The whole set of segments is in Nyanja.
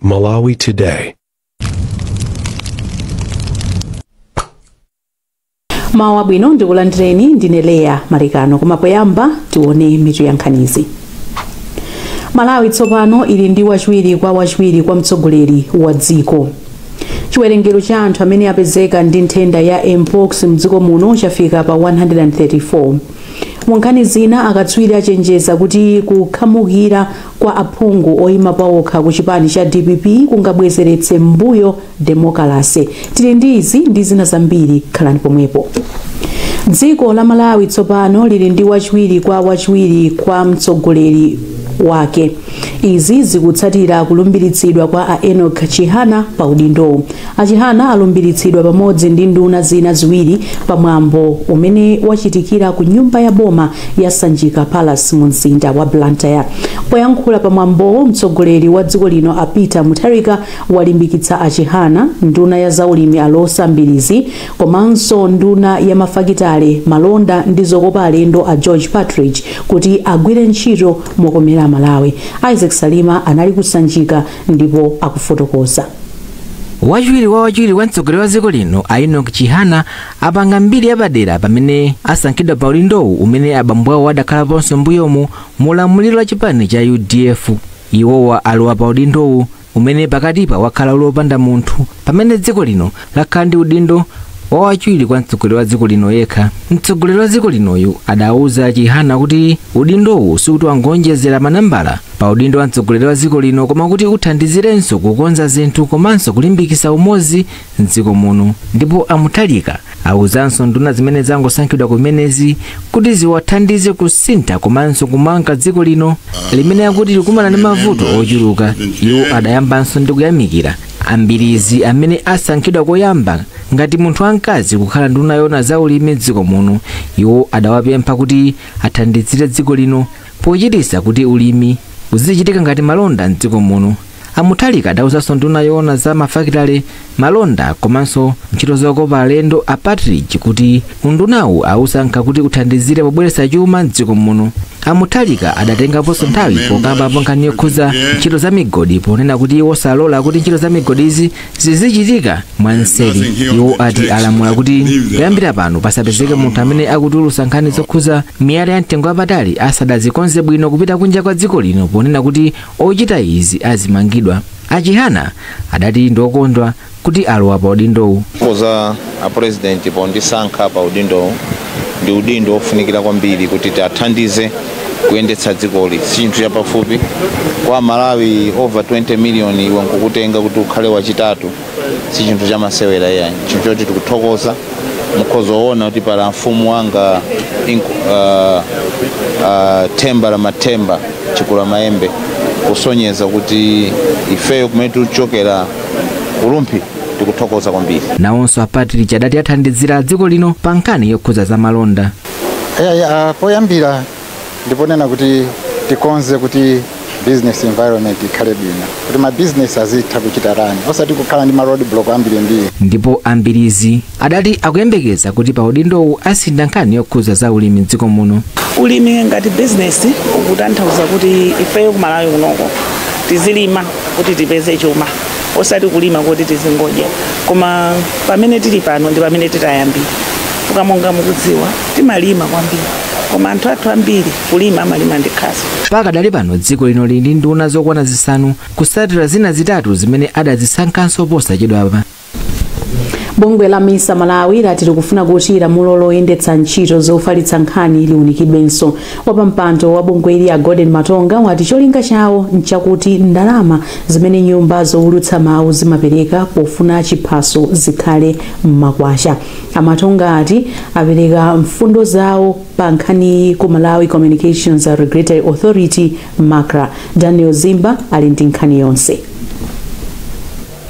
Malawi Today. Mawa bwino ndikulandireni ndine Leah Marikano koma poyamba tione mitu ya nkhanizi. Malawi tsopano ili ndi wachiwiri kwa mtsogoleri wa dziko. Chiwerengero cha anthu amene apezeka ndi nthenda ya mpox mdziko muno chafika pa 134. Munkhani zina akatswiri achenjeza kuti kukhamukira kwa aphungu oyima pawokha ku chipani cha DPP kungabwezeretse mbuyo demokrasi. Tili ndi izi ndi zina zambiri, khalani pomwepo. Dziko la Malawi tsopano lili ndi wachiwiri kwa mtsogoleri wake. Izi zikutsatira kulumbiritsidwa kwa Enoch Chihana pa udindo. Chihana alumbiritsidwa pamodzi ndi nduna zina ziwiri pamwambo umene wachitikira ku nyumba ya boma ya Sanjika Palace mu mzinda wa Blantyre. Poyankhula pamwambo, mtsogoleri wa dziko lino Peter Mutharika walimbikitsa Chihana, nduna ya zaulimi Alosa Mbilizi, komanso nduna ya mafakitale, malonda ndi zokopa alendo George Partridge kuti agwire ntchito mokomera Malawi. Isaac Salima anali kusanjika ndipo akufotokoza. Wachiwiri wa mtsogoleri wa dziko lino Enoch Chihana apanga mbiri yapadera pamene asankhidwa pa udindo umene abambo awo adakhala ponso mbuyomu mulamuliro la chipani cha UDF. Iwowa alowa pa udindo umene pakatipa wakhala ulopanda munthu pamene dziko lino lakhala ndi udindo wachiwiri kwa mtsogoleri wa dziko lino yekha. Mtsogoleri wa dziko linoyu adauza Chihana kuti udindowu sukuti wangonjezera manambala pa udindo wa mtsogoleri wa dziko lino koma kuti uthandizirenso kukonza zinthu komanso kulimbikitsa umodzi mdziko muno. Ndipo Mutharika auzanso nduna zimene zangosankhidwa kumenezi kuti ziwathandize kusintha komanso kumanga dziko lino limene akuti likumana ndi mavuto ochuluka. Iwo adayambanso ndi kuyamikira Mbilizi amene asankhidwa koyamba ngati munthu wamkazi kukhala nduna yona zaulimi dziko muno. Iwo adawapempha kuti athandizire dziko lino pochititsa kuti ulimi uzichitika ngati malonda mdziko muno. Mutharika adawuzanso nduna yona za mafakitale, malonda komanso ntchito zokopa alendo Partridge kuti undunawu ausankha kuti uthandizire pobweretsa chuma mdziko muno. Mutharika adatengaponso nthawi pokamba nkhani yokhuza ntchito za migodi ponena kuti iwo salola kuti ntchito za migodi izi zizichitika mwanseri. Iwo ati alamula kuti kuyambira pano pasapezeke munthu amene akutulutsa nkhani zokhuza miyala ya mtengo wapatali asadazikonze bwino kupita kunja kwa dziko lino, ponena kuti ochita izi azimangidwa. Chihana adati ndokondwa kuti alowa pa udindowu. Koza president pondisankha pa udindowu ndi udindo ofunikira kwambiri kuti tathandize kuyendetsa dzikoli. Chinthu chapafupi kwa Malawi over 20 million iwe nkukutenga kuti ukhale wachitatu, si chinthu chamasewera yani. Chinthu choti tikuthokoza mukhozoona kuti pala mfumu wanga Themba la Mathemba Chikula Maembe kusonyeza kuti ifeyo kumene tuchokera ulumpi tikuthokoza kwambiri. Nawonso Partridge adati athandizira dziko lino pa nkhani yokhuza za malonda. Poyambira ndiponena kuti tikonze kuti business environment ikhale bwino, kuti ma business azitha kuchita rani osati kukhala ndi ma road block ambiri. Ndipo Mbilizi adati akuyembekeza kuti pa udindowu asintha nkhani yokhuza za ulimi dziko muno. Ulimi ngati business ukutanthauza kuti ifeyo ku Malawi kunoko tizilima kuti tipeze chuma, osati kulima kuti tizingodya. Koma pamene tili pano ndi pamene titayambira. Monga mukudziwa timalima kwambiri, koma anthu athu ambiri kulima amalima ndi khasu. Pakadali pano dziko lino lili ndi nduna zokwana zisanu kusatira zina zitatu zimene adazisankhanso posachedwapa. Bungwe la MISA Malawi lati likufuna kuti lamulo loyendetsa ntchito zofalitsa nkhani liunikidwenso. Wapampando wa bungwe ili Gordon Matonga wati cholinga chawo nchakuti ndalama zimene nyumba zowulutsa mawu zimapereka pofuna chiphaso zikhale m'makwasha. Matonga ati apereka mfundo zawo pa nkhani ku Malawi Communications Regulatory Authority MACRA. Daniel Zimba ali ndi nkhani yonse.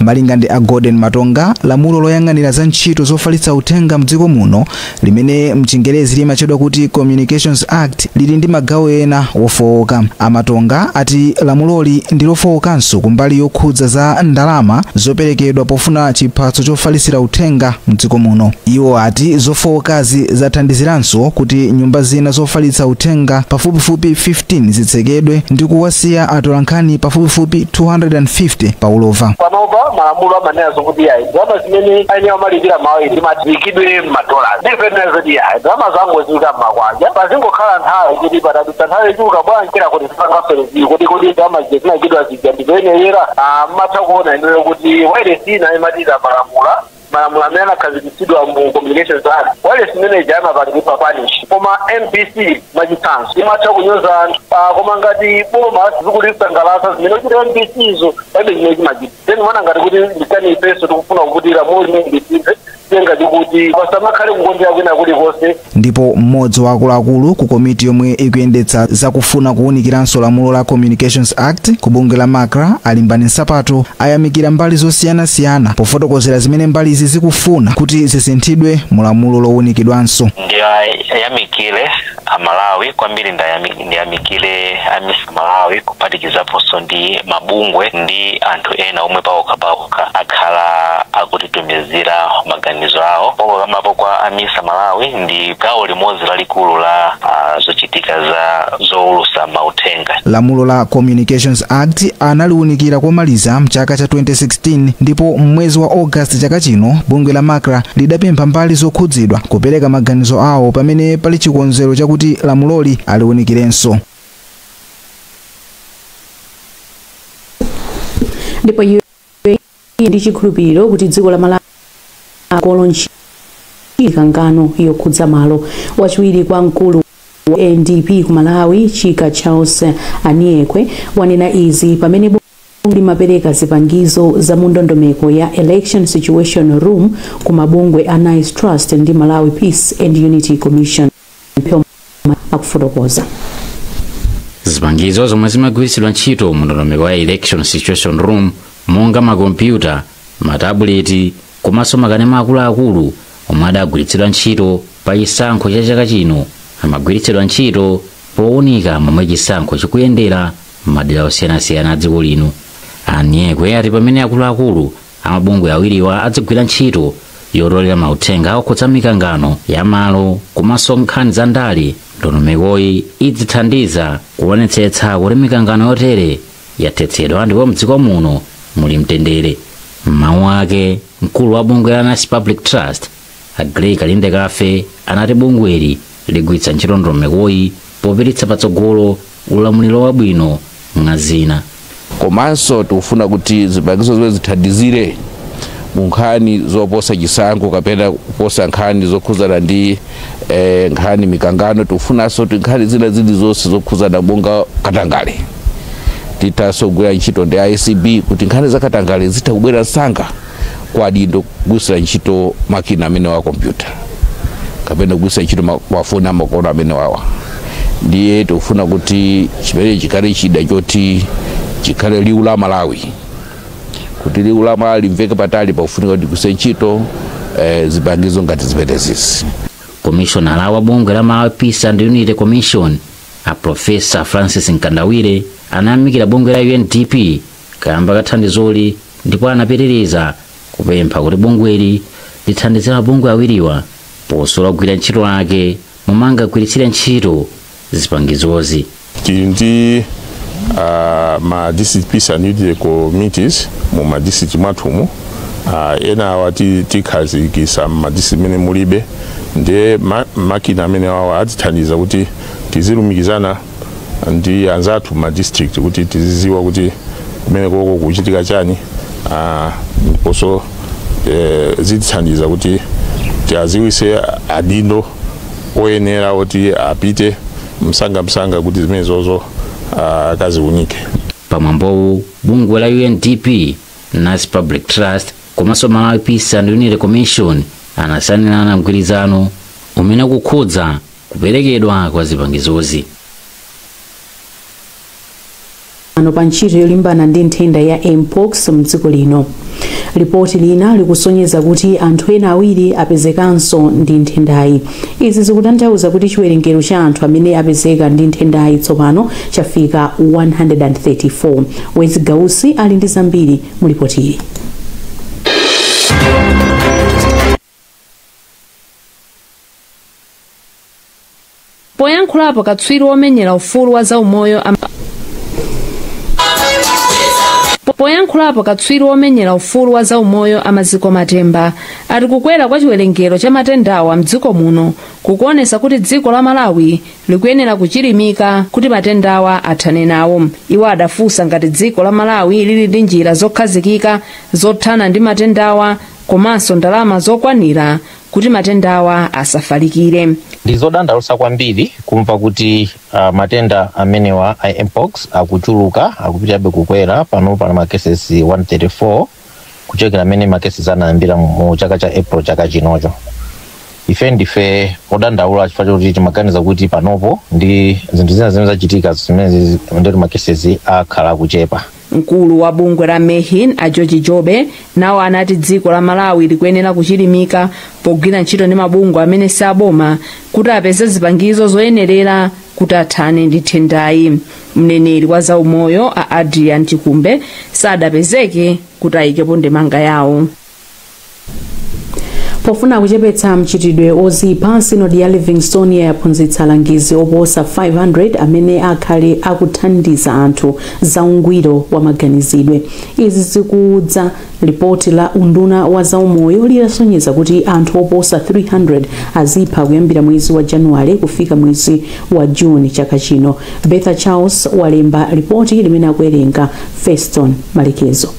malinga ndi a Gordon Matonga. Lamulo loyang'anira za ntchito zofalitsa uthenga mdziko muno limene mchingerezi limatchedwa kuti Communications Act lili ndi magawo ena wofowoka. Amatonga ati lamuloli ndi lofowokanso kumbali yokhudza za ndalama zoperekedwa pofuna chiphaso chofalitsira uthenga mdziko muno. Iwo ati zofowokazi zathandiziranso kuti nyumba zina zofalitsa uthenga pafupifupi 15 zitsekedwe ndi kuwasiya atolankhani pafupifupi 250 paulova. Panopa malamulo amanena zokuti yayi ndalama zimene ayenera kumalipira mawu ndi mazikidwe m'madola. Ndifenera zoti yayi ndalama zangu zikuta m'makwanja pazingokhala nthawi kuti patadutsa nthawi ichuka bwanjira kuti sipangaferezire kuti ndalama zinachidwa zija ndizoyenera matha kuona ineyo kuti wailesi ina imatira malamulo amene anakhazikitsidwa mu Communications Act wailesi imene ija amapatidwa punish koma NBC mwachitsanzo imatha kunyoza anthu koma ngati boma zikulisangalatsa zimene kuti NBC izo paibe zimene chimachita then mana ngati kuti ndikani ipeso tikufuna kukutira muli NBC tenga kuti pasamakhale kukondera kwina kulikonse. Ndipo mmodzi wa akuluakulu ku komiti yomwe ikuyendetsa zakufuna kuwunikiranso lamulo la Communications Act ku bungwe la MACRA Alimbani Nsapato ayamikira mbali zosiyanasiyana pofotokozera zimene mbali izi zikufuna kuti zisinthidwe mu lamulo lowunikidwanso. Ndiyamikire Amalawi kwambiri ndiyamikire amisa Malawi kuphatikizaponso ndi mabungwe ndi anthu ena omwe pawokha akhala akutitumizira maganizo awo. Kamapo kwa amisa Malawi ndi gawo limodzi lalikulu la zochitika za zowulutsa mauthenga. Lamulo la Communications Act analiwunikira komaliza mchaka cha 2016 ndipo mwezi wa August chaka chino bungwe la MACRA lidapempha mbali zokhudzidwa kupereka maganizo awo pamene pali chikonzero chakuti lamuloli aliwunikirenso. Ndipo ndi chikhulupiriro kuti dziko la Malawi ngano yokhudza malo. Wachiwiri kwa mkulu wa NDP ku Malawi Chika Charles Aniekwe wanena izi pamene bungwe limapereka zipangizo za mundondomeko ya Election Situation Room ku mabungwe a Nice Trust ndi Malawi Peace and Unity Commission. Akufotokoza zipangizo zomwe zimagwiritsidwa ntchito mundondomeko ya Election Situation Room monga makompyuta, matabuleti komanso makanema akuluakulu omwe adagwiritsidwa ntchito pa chisankho cha chaka chino amagwiritsidwa ntchito powunika momwe chisankho chikuyendera m'madera osiyanasiyana a dziko lino. Aniekwe ati pamene akuluakulu amabungwe awiriwa adzigwira ntchito yotolera mauthenga okhudza mikangano ya malo komanso nkhani za ndale, ndondomekoyi idzithandiza kuonetsetsa kuti mikangano yotere yathetsedwa ndipo mdziko muno muli mtendere. M'mawu ake mkulu wa bungwe la Nice Public Trust Agrey Kalinde Kafe anati bungweli ligwiritsa ntchito ndondomekoyi popititsa patsogolo ulamuliro wabwino m'mazina. Komanso tikufuna kuti zipangizo zomwe zithandizire mu nkhani zoposa chisankho kapena kuposa nkhani zokhudzana ndi nkhani mikangano. Tikufunanso kuti nkhani zina zilizonse zokhudzana monga katangale titanso kugwira ntchito ndi ICB kuti nkhani za katangale zitha kubwera msanga kwa adindo kugwiritsa ntchito makina amene wa kompyuta kapena kugwiritsa ntchito mafoni amakono amene wawa. Ndiye tikufuna kuti chimene chikhale chida choti chikhale liwu la Malawi, kuti liwu la Malawi limveke patali pakufunika kuti kugwiritsa ntchito zipangizo ngati zimenezi. Commissioner wa bungwe la Malawi Peace and Unity Commission a Professor Francis Nkandawire anayamikira bungwe la UNDP kamba kathandizoli ndipo anapitiriza kupempha kuti bungweli lithandizire mabungwe awiriwa posola kugwira ntchito ake momanga kugwiritsira ntchito zipangizozi. Ndi ma district peace and unity committees mu ma district mwathumu ena wati tikhazikitsa ma district mene mulibe ndiye makina amene wawa atithandiza kuti tizilumikizana ndi anzathu ma district kuti tiziziwa kuti kumene koko kuchitika chani ndiponso zitithandiza kuti tiaziwise adindo oyenera kuti apite msanga kuti zimene zozo akaziwunike. Pamwambowu bungwe la UNDP, Nice Public Trust komanso Malawi Peace and Unity Commission anasanirana mgwirizano umene kukhudza kuperekedwa kwa zipangizozi. Pa ntchito yolimbana ndi nthenda ya mpox mdziko lino. Ripoti lina likusonyeza kuti anthu ena awiri apezekanso ndi nthendayi. Izi zikutanthauza kuti chiwerengero cha anthu amene apezeka ndi nthendayi tsopano chafika 134. Wezi Gausi ali ndi zambiri mu ripoti. Poyankhulapo katswiri womenyera ufulu wa zaumoyo amaziko Matemba ati kukwera kwa chiwerengero cha matendawa mdziko muno kukuonesa kuti dziko la Malawi likuyenera kuchilimika kuti matendawa athane nawo. Iwo adafunsa ngati dziko la Malawi lili ndi njira zokhazikika zothana ndi matendawa komanso ndalama zokwanira kuti matendawa asafalikire. Ndizodandaulitsa kwambiri kumva kuti matenda amenewa a mpox akuchuluka akupitabe kukwera pano pana makesesi 134 kuchokera amene makesesi anayambira mu chaka cha April chaka chinocho. Ife ndife odandaula chifukwa kuti timaganiza kuti panopo ndi zinthu zina zimene zachitika zimene ndi makesesi akhala kuchepa. Mkulu wa bungwe la Mehin a George Jobe nawo anati dziko la Malawi likuyenera kuchilimika pogwira ntchito ndi mabungwe amene saboma kuti apeze zipangizo zoyenerera kuti athane ndi nthendayi. Mneneri wa zaumoyo a Adrian Chikumbe sadapezeke kuti ayikepo ndemanga yawo. Pofuna kuchepetsa mchitidwe ozipa, sinodi ya Livingstone yaphunzitsa alangizi oposa 500 amene akhale akuthandiza anthu za ungwiro wa maganizidwe. Izi zikudza ripoti la unduna wa zaumoyo lilasonyeza kuti anthu oposa 300 azipha kuyambira mwezi wa Januwale kufika mwezi wa Juni chaka chino. Betha Charles walemba ripoti limene akuwerenga Feston Malekezo.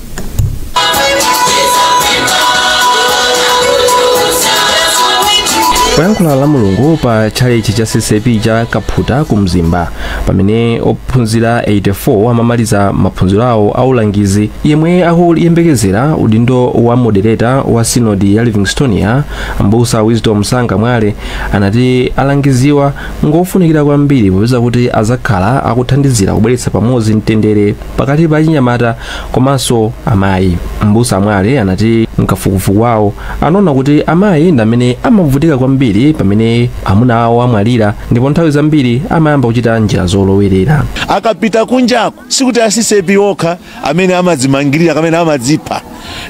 Poyankhula la Mulungu pa chalichi cha CCP cha Kaphuta ku Mzimba pamene ophunzira 84 amamaliza maphunziro awo aulangizi, yemwe akuyembekezera udindo wa moderator wa sinodi ya Livingstonia Mbusa Wisdom Sanga Mwale anati alangiziwa ngofunikira kwambiri popeza kuti azakhala akuthandizira kubweretsa pamodzi mtendere pakati pa achinyamata komanso amayi. Mbusa Mwale anati mkafukufuku wawo anaona kuti amayi ndi amene amavutika kwambiri pamene amuna awo amwalira, ndipo nthawi zambiri amayamba kuchita njira zolowerera. Akapita kunjako sikuti asisepi okha amene amadzimangirira kamene amadzipha,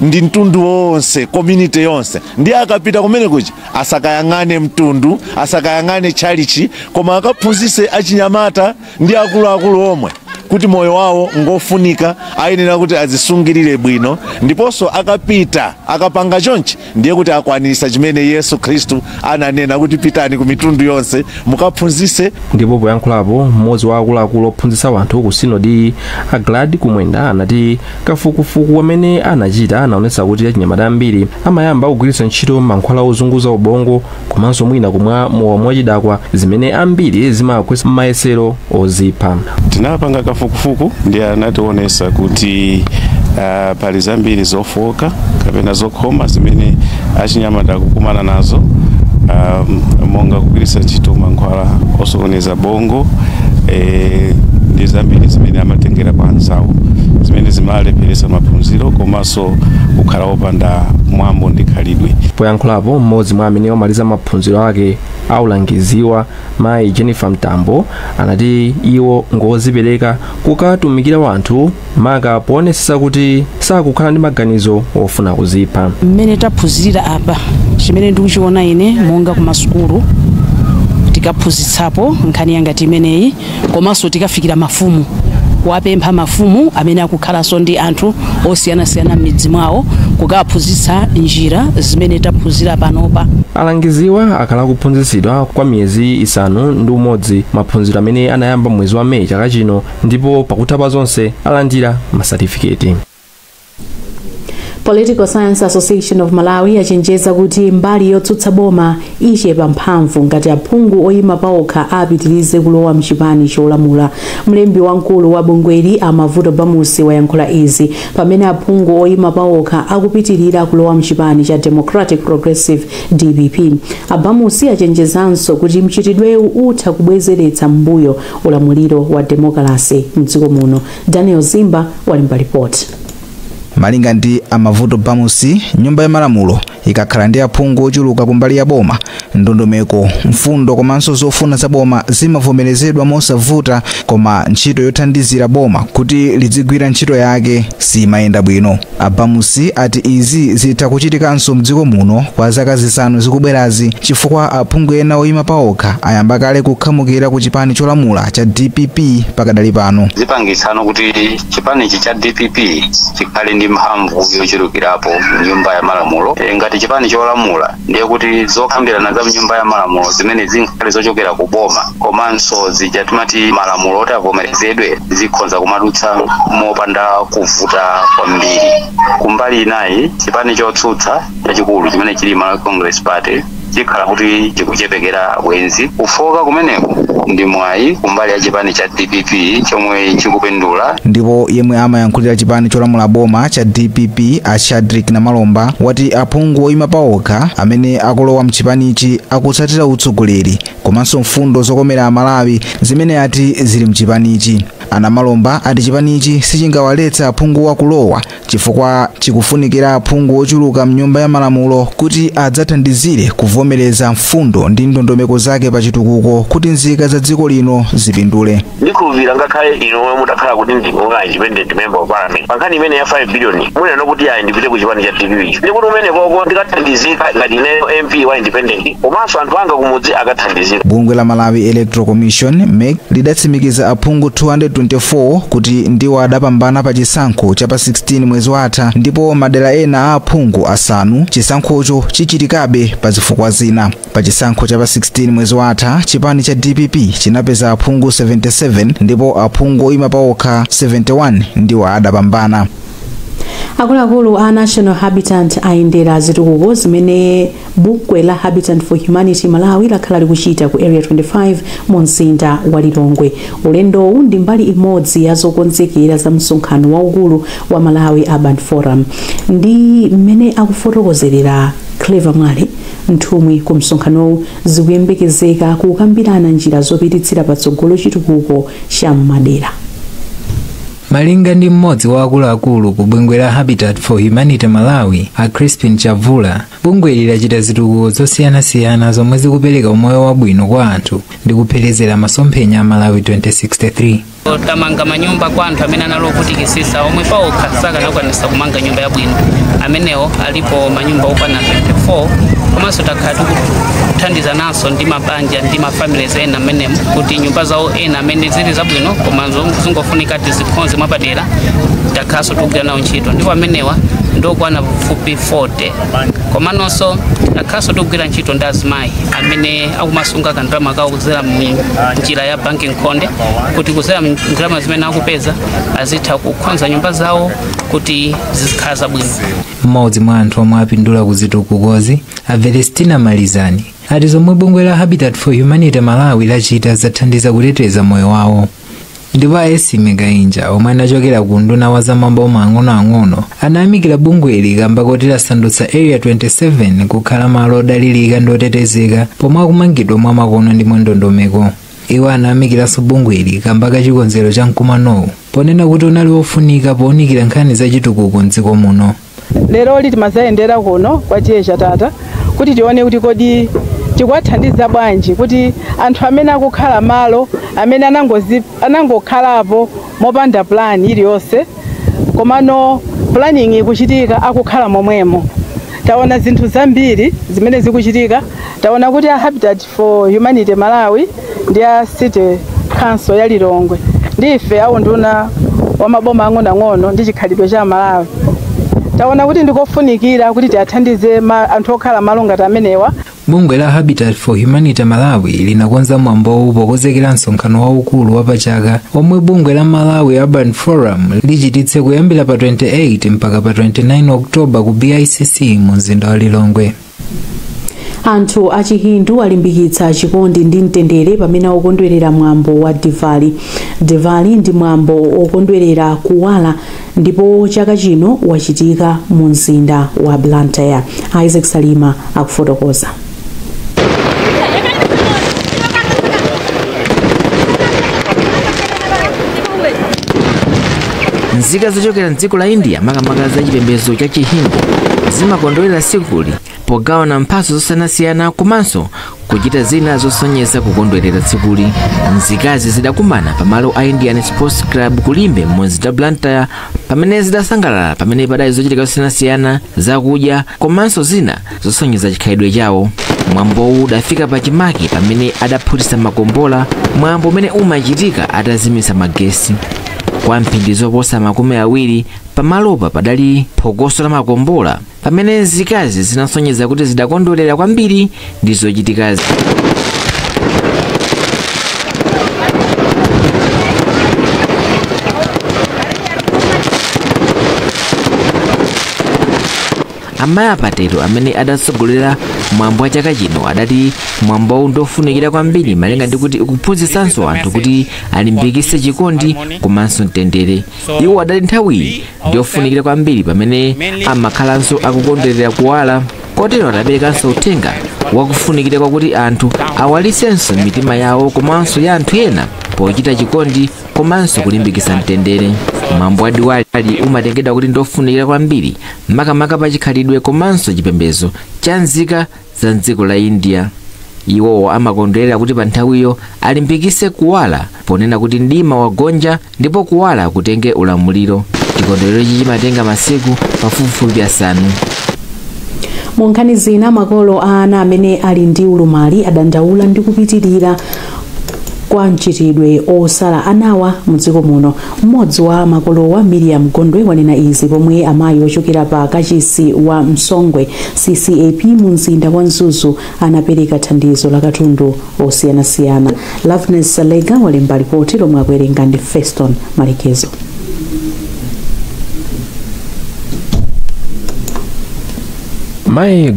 ndi mtundu wonse, community yonse. Ndi akapita kumene kuja asakayang'ane mtundu, asakayang'ane chalichi, koma akaphunzitse achinyamata ndi akuluakulu omwe kuti moyo wawo ngofunika ayenera kuti azisungirire bwino, ndiponso akapita akapanga chonchi ndiye kuti akwanisa chimene Yesu Kristu ananena kuti pitani ku mitundu yonse mukaphunzitse. Ndipo poyankhulapo mmodzi wa akuluakulu ophunzitsa wanthu ku sinodi a Glad Kumwenda anati kafukufuku amene anachita anaonetsa kuti achinyamata ambiri amayamba kugwiritsa ntchito mankhwala ozunguza ubongo komanso mwina kumwa mowa mwachidakwa zimene ambiri zimakweza mayesero ozipha. Tinapanga kafukufuku ndi anationesa kuti pali zambiri zofoka kapena zokhoma zimene achinyamata akukumana nazo, monga kugwiritsa ntchito mankhwala osokoneza bongo, ndi zambiri zimene amatengera pa anzawo zimene zimalepheretsa maphunziro komanso kukhala opanda mwambo ndi khalidwe. Poyankhulapo mmodzi mwa amene omaliza maphunziro ake aulangiziwa mayi Jennifer Mtambo anati iwo ngozipereka kukatumikira wanthu maka poonetsa kuti sakukhala ndi maganizo ofuna kuzipha. Mmene taphunzirira apa chimene ndikuchiona ine monga ku masukulu tikaphunzitsapo nkhani yangati imeneyi, komanso tikafikira mafumu kuwapempha mafumu amene akukhalanso ndi anthu osiyanasiyana m'midzi mwawo kukaphunzitsa njira zimene taphunzira panopa. Alangiziwa akhala kuphunzitsidwa kwa miyezi 6 maphunziro amene anayamba mwezi wa Meyi chaka chino, ndipo pakutha pa zonse alandira masatifiketi. Political Science Association of Malawi yachenjeza kuti mbali yotsutsa boma ichepa mphamvu ngati aphungu oyima paokha apitirize kulowa mchipani cholamula. Mlembi wamkulu wa bungweli Amavuto Bamusi wayankhula izi pamene aphungu oyima paokha akupitirira kulowa mchipani cha Democratic Progressive DPP. Abamusi achenjezanso kuti mchitidwewu utha kubwezeretsa mbuyo ulamuliro wa demokrasi mdziko muno. Daniel Zimba walemba report. malinga ndi amavuto bamusi nyumba ya malamulo ikakhala ndi aphungu ochuluka kumbali ya boma, ndondomeko, mfundo komanso zofuna za boma zimavomerezedwa mosavuta, koma ntchito yothandizira boma kuti lidzigwira ntchito yake simayenda bwino. Abamusi ati izi zitha kuchitikanso mdziko muno kwa zaka zisanu zikubwerazi chifukwa aphungu ena oyima paokha ayamba kale kukhamukira ku chipani cholamula cha DPP pakadali pano. Zipangisano kuti chipani cha DPP chikhale ndi mphamvu yochulukirapo nyumba ya malamulo. Ngati chipani cholamula ndiye kuti zokambirana za nyumba ya malamulo zimene zinkhale zochokera ku boma komanso zija timati malamulo oti avomerezedwe zikhoza kumadutsa mopanda kuvuta kwambiri. Kumbali inayi chipani chotsutsa chachikulu chimene chili Malawi Congress Party chikhala kuti chikuchepekera wenzi kufoka kumeneko ndi mwayi kumbali ya chipani cha DPP chomwe chikupindula. Ndipo yemwe amayankhulira chipani cholamula boma cha DPP Ashadrick Namalomba wati aphungu oyima paokha amene akulowa mchipanichi akutsatira utsogoleri komanso mfundo zokomera Amalawi zimene ati zili mchipanichi. Anamalomba ati chipanichi sichingawaletsa aphungu wakulowa chifukwa chikufunikira aphungu ochuluka mnyumba ya malamulo kuti adzathandizire kuvomereza mfundo ndi ndondomeko zake pa chitukuko kuti nzika za dziko lino zipindule. Ndikhulupirira ngakhale ino mutakhala kuti ndingonga independent member of parliament pankhani imene ya 5 billion munena kuti ayi ndipite ku chipani cha DPP ndikuti umene koko ndikathandizika ngati ineyo MP wa independent komanso anthu anga kumudzi akathandizika. Bungwe la Malawi Electoral Commission MEC lidatsimikiza aphungu 224 kuti ndiwo adapambana pa chisankho cha pa 16 mwezi watha, ndipo madera ena a aphungu asanu chisankhocho chichitikabe pa zifukwa zina. Pa chisankho cha pa 16 mwezi watha chipani cha DPP chinapeza aphungu 77 ndipo aphungu oyima paokha 71 ndiwo adapambana. Akuluakulu a National Habitat ayendera zitukuko zimene bungwe la Habitat for Humanity Malawi lakhala likuchita ku Area 25 mu mzinda wa Lilongwe. Ulendowu ndi mbali imodzi ya zokonzekera za msonkhano waukulu wa Malawi Urban Forum. Ndi mmene akufotokozerera Clever Mwale, nthumwi ku msonkhanowu zikuyembekezeka kukambirana njira zopititsira patsogolo chitukuko cha madera. Malinga ndi mmodzi wa akuluakulu ku bungwe la Habitat for Humanity Malawi a Crispin Chavula, bungweli lachita zitukuko zosiyanasiyana zomwe zikupereka umoyo wabwino kwa anthu ndi kupherezera masomphenya a Malawi 2063. Tamanga manyumba kwa anthu amene analovutikisisa omwe paokha sakanakwanisa kumanga nyumba yabwino. Amenewo alipo manyumba okwana 24 komanso takhala tikuthandiza naso ndi mabanja ndi mafamilies ena amenemo kuti nyumba zawo ena amene zili zabwino koma zingofunika tizikhonze mwapadera takhaso tikugwira nawo ntchito, ndipo amenewa ndokwana fupi 40 komanso takhaso tikugwira ntchito ndi azimayi amene akumasunga kandalama kawo kuzera njira ya banking konde kuti kuzera ndalama zimene akupeza azitha kukhonza nyumba zawo kuti zizikhala zabwino. Mmodzi mwa anthu omwe apindula ku zitukukozi a Verestina Malizani ati zomwe bungwe la Habitat for Humanity Malawi lachita zathandiza kuteteza moyo wawo. Ndipo A.S. Megainja omwe anachokera ku nduna wa zamaboma ang'onoang'ono anayamikira bungweli kamba kuti lasandutsa Area 27 kukhala malo odalirika ndi otetezeka pomwe akumangidwa mwa makono ndi ndondomeko. Iwo anayamikiranso bungweli kamba ka chikonzero cha mkumanowu ponena kuti unali wofunika powunikira nkhani za chitukuko mdziko muno. Lero liti mazayendera kuno kwa chiye chatata kuti tione kuti kodi tikwathandiza bwanji kuti anthu amene akukhala malo amene anangokhalapo mopanda plan iliyonse komano planning ikuchitika akukhala momwemo. Taona zinthu zambiri zimene zikuchitika, taona kuti a Habitat for Humanity Malawi ndi a City Council ya Lilongwe ndife awo nduna wa maboma ang'onoang'ono ndi chikhalidwe cha Malawi. Taona kuti ndikofunikira kuti tiathandize anthu okhala malo ngati amenewa. Bungwe la Habitat for Humanity Malawi linakonza mwambo pokonzekera msonkhano waukulu wa pachaka omwe bungwe la Malawi Urban Forum lichititse kuyambira pa 28 mpaka pa 29 Oktoba ku BICC mu mzinda wa Lilongwe. Anthu a Chihindu alimbikitsa chikondi ndi mtendere pamene akukondwerera mwambo wa Diwali. Diwali ndi mwambo okondwerera kuwala ndipo chaka chino wachitika mu mzinda wa Blantyre. Isaac Salima akufotokoza. nzika zochokera mdziko la India makamaka za chipembedzo cha Chihindu zimakondwerera tsikuli pogawana mphatso zosiyanasiyana komanso kuchita zina zosonyeza kukondwerera tsikuli. Nzikazi zidakumana pamalo a Indian Sports Club kulimbe m'mudzi wa Blantyre pamene zidasangalala pamene padali zochitika zosiyanasiyana zakudya komanso zina zosonyeza chikhalidwe chawo. Mwambowu udafika pa chimake pamene adaphutisa makombola, mwambo umene umachitika atazimisa magesi. Kwa mphindi zoposa makumi awiri pamalopa padali phokoso la makombola pamene nzikazi zinasonyeza kuti zidakondwerera kwambiri ndi zochitikazi. Amayi Apatero amene adatsogolera mwambo wa chaka chino adati mwambowu ndofunikira kwambiri malinga ndi kuti ukuphunzitsanso anthu kuti alimbikitse chikondi komanso mtendere. Iwo adati nthawiyi ndiyofunikira kwambiri pamene amakhalanso akukondwerera kuwala, kotero adaperekanso uthenga wakufunikira kwakuti anthu awalitsenso mitima yawo komanso ya anthu ena pochita chikondi komanso kulimbikitsa mtendere. Mwambo wa Diwali umatengedwa kuti ndofunikira kwambiri makamaka pa chikhalidwe komanso chipembedzo cha nzika za mdziko la India. Iwowo amakondwerera kuti pa nthawiyo alimbikitse kuwala ponena kuti mdima wagonja ndipo kuwala kutenge ulamuliro. Chikondwererochi chimatenga masiku pafupifupi asanu. Mu nkhani zina, makolo a ana amene ali ndi ulumali adandaula ndi kupitirira kwa mchitidwe osala anawa mdziko muno. Mmodzi wa makolo wa Miriam Gondwe wanena izi pomwe amayi ochokera pa kachisi wa Msongwe CCAP mu mzinda wa Mzuzu anapereka thandizo la katundu osiyanasiyana. Loveness Salega walemba ripoti lomwe akuwerenga ndi Feston Malekezo. Mayi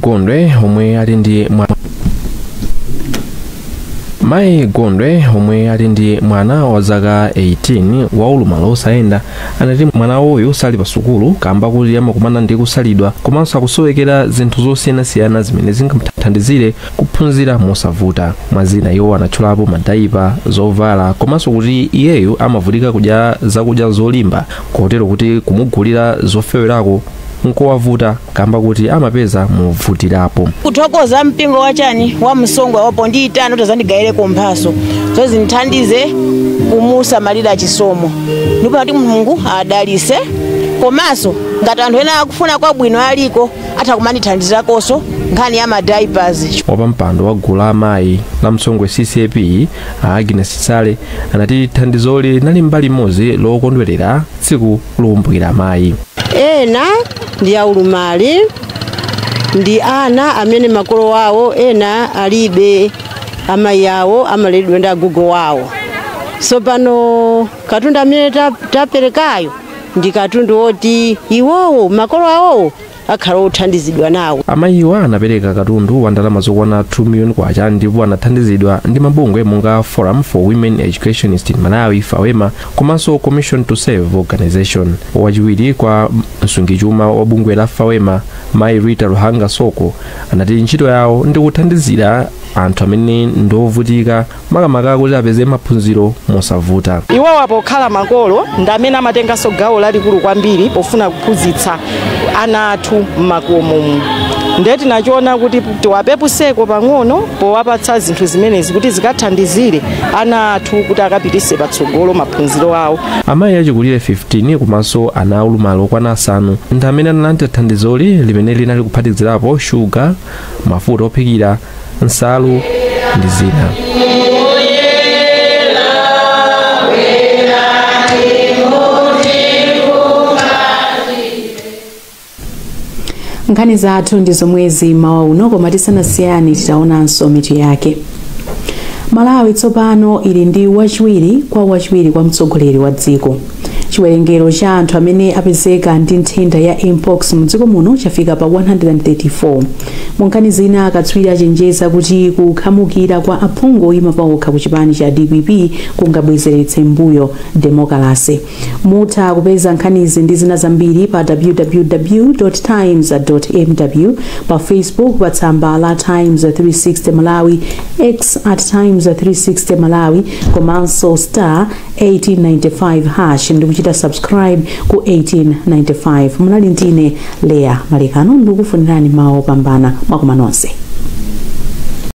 Gondwe omwe ali ndi mwana wa zaka 18 wa ulumali osayenda anati mwana uyu sali pa sukulu kamba kuti amakumana ndi kusalidwa komanso akusowekera zinthu zosiyanasiyana zimene zingamthandizire kuphunzira mosavuta. Mwazina iwo anatchulapo madaipa, zovala komanso kuti iyeyu amavutika kudya zakudya zolimba kotero kuti kumugulira zofewerako nkowavuta kamba kuti amapeza muvutirapo. Kuthokoza mpingo wachani wa Msongwe wapo ndi itano tazandigayireko mphaso zozi nthandize kumusamalira chisomo ndipo kuti Mulungu adalise komanso ngati anthu ena akufuna kwabwino aliko atakumandithandizakonso nkhani ya madiapers. Wapampando wa gulu la amayi la Msongwe CCAP Agnes Sale anati thandizoli linali mbali imodzi lokondwerera tsiku lokumbukira amayi. Ena ndi aulumali ndi ana amene makolo wawo ena alibe amayi awo amaledwa ndi agogo wawo. So pano katundu amene taperekayo ndi katundu woti iwowo makolo awo akhala othandizidwa nawo. Amayiwa anapereka katundu wa ndalama zokwana 2 million kwacha ndipo anathandizidwa ndi mabungwe monga Forum for Women Educationists in Malawi FAWEMA komanso Commission to Save Organization. Wachiwiri kwa msungichuma wa bungwe la FAWEMA Mayi Rita Ruhanga Soko anati ntchito yawo ndi kuthandizira anthu amene ndovutika makamaka kuti apeze maphunziro mosavuta. Iwo apokhala makolo ndi amene amatenganso gawo lalikulu kwambiri pofuna kuphunzitsa ana athu m'makomo. Ndiye tinachiona kuti tiwapepuseko pang'ono powapatsa zinthu zimenezi kuti zikathandizire ana athu kuti akapitise patsogolo maphunziro awo. Amayi achikulire 15 komanso ana aulumali okwana asanu ndi amene analandira thandizoli limene linali kuphatikizirapo shuga, mafuta ophikira, nsalu ndi zina. Nkhani zathu ndi zomwezi mawa uno koma tisanasiyani titaonanso mitu yake. Malawi tsopano ili ndi wachiwiri kwa mtsogoleri wa dziko. Chiwerengero cha anthu amene apezeka ndi nthenda ya mpox mdziko muno chafika pa 134. Munkhani zina akatswiri achenjeza kuti kukhamukira kwa aphungu oyima pawokha ku chipani cha DPP kungabwezeretse mbuyo demokrasi. Mutha kupeza nkhanizi ndi zina zambiri pa www.times.mw, pa Facebook pa tsamba la Times 360 Malawi, X @Times 360 Malawi, komanso *895# ndi kuchita subscribe ku 1895. Munali ndine Leah Malikano ndikufunirani mawu opambana mwakumanonse.